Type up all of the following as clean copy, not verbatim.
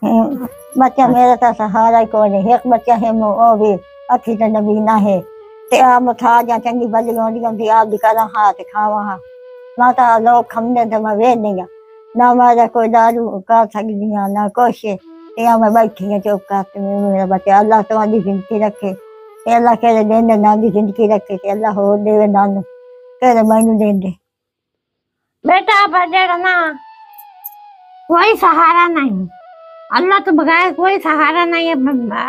बच्चा मेरा तो सहारा को नहीं, एक बच्चा है वो भी अखी तो नबीना है ते आप मुठा जा चंगी बली होंदी आप दी करा हाथ खावा हा माता लोग खमने तो मैं वे नहीं ना मारा कोई दारू का सकदी ना कुछ ते मैं बैठी है चुप करते मेरा बच्चा अल्लाह तुम्हारी जिंदगी रखे अल्लाह करे देने ना दी जिंदगी रखे अल्लाह हो देवे नानू करे मैनू दे दे बेटा बजेगा ना कोई सहारा नहीं अल्लाह तो बगैर कोई सहारा नहीं है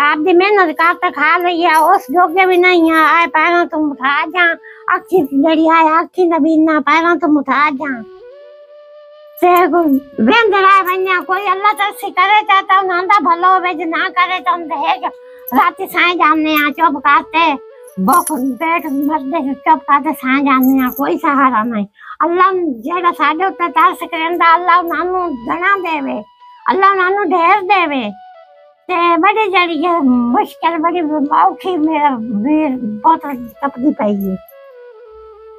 आपकी मेहनत करता खा रही है उस जोगे भी नहीं है आए पैरों तुम उठा जा अखी लड़ी आए अखी नबीना पैरों तुम उठा जा से बेंदरा बन्या कोई अल्लाह तरसी करे चाहता हूँ नांदा भलो होवे जो ना करे तो हम है रात साए जाने आ चुप करते भूख पेट मरदे चुप करते साए जाने आ कोई सहारा नहीं अल्लाह जेड़ा साडे उत्ते तरस करेंदा अल्लाह नानू घना देवे अल्लाह नानू ढेर देवे ते बड़ी जड़ी है मुश्किल बड़ी औखी मेरा वीर बहुत तपदी पई है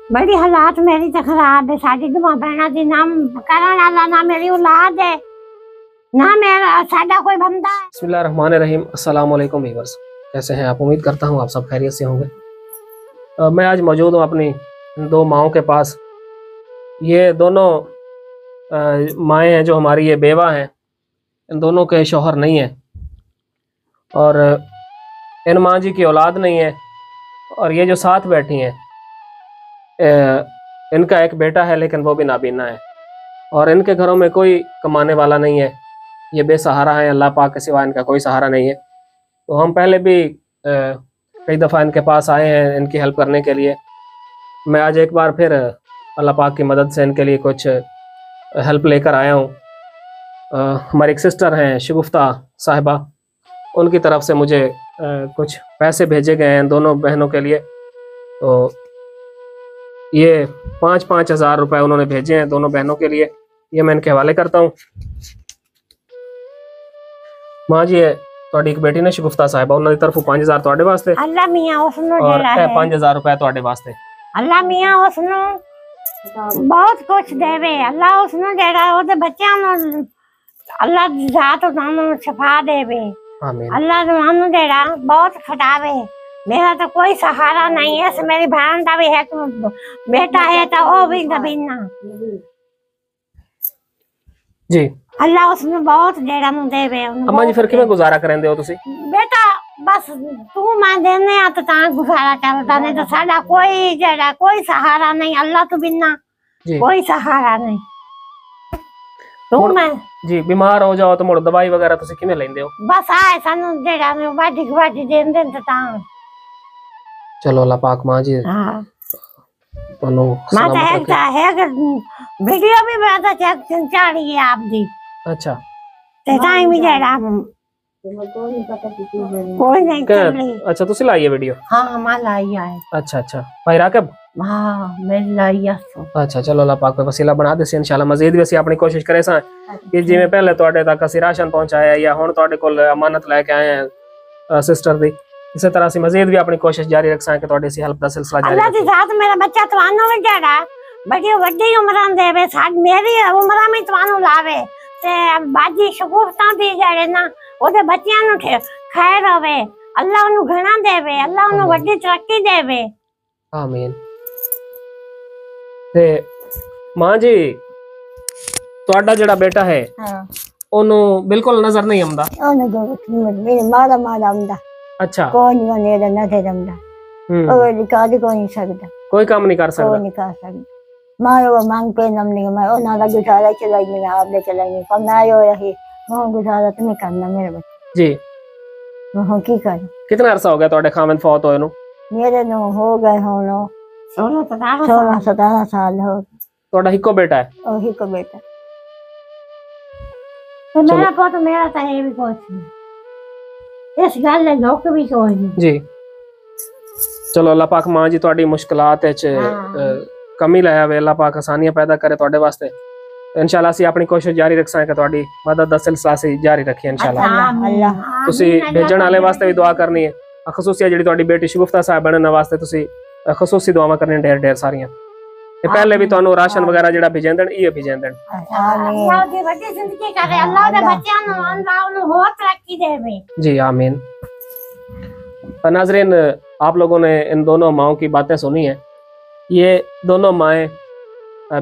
बड़ी हालात मेरी तो खराब है साडी दुआ बहना दी नाम करण वाला ना मेरी औलाद है ना मेरा साडा कोई बंदा है। बिस्मिल्लाहिर्रहमानिर्रहीम अस्सलाम वालेकुम व्यूअर्स, कैसे हैं आप? उम्मीद करता हूँ आप सब खैरियत से होंगे। मैं आज मौजूद हूँ अपनी दो माओं के पास। ये दोनों माएँ हैं जो हमारी ये बेवा हैं, इन दोनों के शौहर नहीं है और इन माँ जी की औलाद नहीं है। और ये जो साथ बैठी हैं इनका एक बेटा है लेकिन वो भी नाबीना है और इनके घरों में कोई कमाने वाला नहीं है। ये बेसहारा है, अल्लाह पाक के सिवा इनका कोई सहारा नहीं है। तो हम पहले भी कई दफ़ा इनके पास आए हैं इनकी हेल्प करने के लिए। मैं आज एक बार फिर अल्लाह पाक की मदद से इनके लिए कुछ हेल्प लेकर आया हूँ। हमारी एक सिस्टर हैं शगुफ्ता साहिबा, उनकी तरफ से मुझे कुछ पैसे भेजे गए हैं दोनों बहनों के लिए। तो ये 5-5 हज़ार रुपये उन्होंने भेजे हैं दोनों बहनों के लिए। ये मैं इनके हवाले करता हूँ। माँ जी ਤੁਹਾਡੀ ਇੱਕ ਬੇਟੀ ਨੇ ਸ਼ਗੁਫਤਾ ਸਾਹਿਬਾ, ਉਹਨਾਂ ਦੀ ਤਰਫੋਂ 5000 ਤੁਹਾਡੇ ਵਾਸਤੇ। ਅੱਲਾ ਮੀਆਂ ਉਸਨੂੰ ਜਿਹੜਾ ਹੈ 5000 रुपए ਤੁਹਾਡੇ ਵਾਸਤੇ। ਅੱਲਾ ਮੀਆਂ ਉਸਨੂੰ ਬਹੁਤ ਕੁਝ ਦੇਵੇ। ਅੱਲਾ ਉਸਨੂੰ ਜਿਹੜਾ ਉਹਦੇ ਬੱਚਿਆਂ ਨੂੰ ਅੱਲਾ ਦੀ ਜ਼ਾਤ ਉਹਨਾਂ ਨੂੰ ਸ਼ਫਾ ਦੇਵੇ। आमीन। ਅੱਲਾ ਤੁਹਾਨੂੰ ਜਿਹੜਾ ਬਹੁਤ ਖਟਾਵੇ। मेरा तो कोई सहारा नहीं है। मेरी बहन का भी है बेटा है तो वो भी नबीना जी। अल्लाह उसमें बहुत जेड़ा नु देवे। अम्मा जी फिर किवें गुजारा करेंदे हो तुसी? बेटा बस तू मैं देने आ तो ता गुजारा चलता, नहीं तो साडा कोई जेड़ा कोई सहारा नहीं। अल्लाह तो बिना कोई सहारा नहीं। तू मैं जी बीमार हो जाओ तो मुड़ दवाई वगैरह तुसी किवें लैंदे हो? बस आए सानू जेड़ा ने बाडी देंदे तो ता चलो अल्लाह पाक मां जी हां तनु सलामत है। वीडियो भी बड़ा चेक चाड़ी है आप दी। अच्छा ते टाइम ही जेड़ा कोई नहीं कर ली। अच्छा तुसी लाई है वीडियो? हां मां लाई है। अच्छा भाई राकब? हां मैं लाई है। अच्छा चलो अल्लाह पाक पे वसीला बना दे इंशाल्लाह। मजीद भी ਅਸੀਂ ਆਪਣੀ ਕੋਸ਼ਿਸ਼ ਕਰੇ ਸਾਂ ਕਿ ਜਿਵੇਂ ਪਹਿਲੇ ਤੁਹਾਡੇ ਤੱਕ ਅਸੀਂ ਰਾਸ਼ਨ ਪਹੁੰਚਾਇਆ ਜਾਂ ਹੁਣ ਤੁਹਾਡੇ ਕੋਲ ਅਮਾਨਤ ਲੈ ਕੇ ਆਏ ਹਾਂ ਸਿਸਟਰ ਦੀ, इसी तरह से मजीद भी अपनी कोशिश जारी रख सकें थोड़ी सी हेल्प का सिलसिला जारी अल्लाह दी जात मेरा बच्चा तवानो में जड़ा बड़ी वड्डी उम्रां देवे साड मेरी उम्रां में तवानो लावे ते बाजी शगुफ्ता दी जड़े ना ओदे बच्चियां नु खैर होवे। अल्लाह उनु घना देवे, अल्लाह उनु वड्डी तरक्की देवे। आमीन। ते मां जी ਤੁਹਾਡਾ ਜਿਹੜਾ ਬੇਟਾ ਹੈ ਉਹਨੂੰ ਬਿਲਕੁਲ ਨਜ਼ਰ ਨਹੀਂ ਆਉਂਦਾ? ਉਹਨੂੰ ਮੇਰੇ ਮਾਦਾ ਆਉਂਦਾ। अच्छा कोई नहीं नेड़े ना थे रमदा और रिकॉर्ड को नहीं सकता, कोई काम नहीं कर सकता। कोई नहीं कर सकता। मैं वो मांग पे नम नहीं मैं और ना गुजारा चलाएंगे आप ले चलाएंगे कब ना आयो रही वो गुजारा तुम्हें करना मेरे बच्चे जी। वो की कर कितना अरसा हो गया ਤੁਹਾਡੇ ਖਾਮਨ ਫੌਤ ਹੋਏ ਨੂੰ? मेरे नो हो गए हो नो 16-17 साल हो। ਤੁਹਾਡਾ ਇੱਕੋ ਬੇਟਾ ਹੈ? वही को बेटा तो मेरा पोत मेरा तो है भी कुछ नहीं इस गल ने लोक भी कोई नहीं जी। चलो अल्लाह पाक मां जी ਤੁਹਾਡੀ ਮੁਸ਼ਕਲਾਤ ਵਿੱਚ ਕਮੀ ਲਾਇਆ ਵੇ, अल्लाह पाक आसानियां पैदा करे ਤੁਹਾਡੇ ਵਾਸਤੇ। इंशाल्लाह ਅਸੀਂ ਆਪਣੀ ਕੋਸ਼ਿਸ਼ ਜਾਰੀ ਰੱਖ ਸਕਾਂਗੇ ਤੁਹਾਡੀ ਮਦਦ ਦਾ ਸਿਲਸਿਲਾ ਅਸੀਂ ਜਾਰੀ ਰੱਖੀਏ इंशाल्लाह। अल्लाह ਤੁਸੀਂ ਭੇਜਣ ਵਾਲੇ ਵਾਸਤੇ ਵੀ ਦੁਆ ਕਰਨੀ ਹੈ। ਖਸੂਸੀਆ ਜਿਹੜੀ ਤੁਹਾਡੀ ਬੇਟੀ ਸ਼ਗੁਫਤਾ ਸਾਹਿਬ ਬਣਨ ਵਾਸਤੇ ਤੁਸੀਂ ਖਸੂਸੀ ਦੁਆਵਾਂ ਕਰਨੀਆਂ ढेर ਸਾਰੀਆਂ। ते पहले भी ਤੁਹਾਨੂੰ ਰਾਸ਼ਨ ਵਗੈਰਾ ਜਿਹੜਾ ਭੇਜਣ ਦੇਣ ਇਹ ਭੇਜਣ ਦੇਣ आमीन अल्लाह दी बड़ी जिंदगी करे, अल्लाह दे बच्चों नु अल्लाह नु होर तरक्की देवे। जी आमीन। नाज़रीन, आप लोगों ने इन दोनों माओं की बातें सुनी हैं। ये दोनों माएँ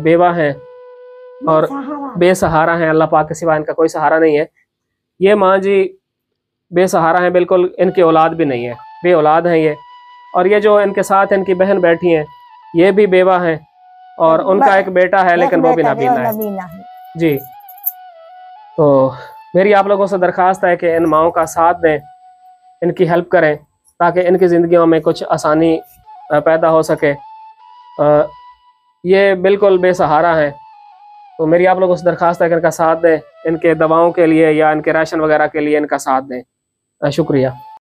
बेवा हैं और बेसहारा हैं, अल्लाह पाक के सिवा इनका कोई सहारा नहीं है। ये माँ जी बेसहारा हैं, बिल्कुल इनकी औलाद भी नहीं है, बे औलाद हैं ये। और ये जो इनके साथ इनकी बहन बैठी हैं ये भी बेवा हैं और उनका एक बेटा है लेकिन वो भी नाबीना है। जी, तो मेरी आप लोगों से दरख्वास्त है कि इन माओं का साथ दें, इनकी हेल्प करें ताकि इनकी ज़िंदगियों में कुछ आसानी पैदा हो सके। ये बिल्कुल बेसहारा हैं, तो मेरी आप लोगों से दरख्वास्त है कि इनका साथ दें, इनके दवाओं के लिए या इनके राशन वगैरह के लिए इनका साथ दें। शुक्रिया।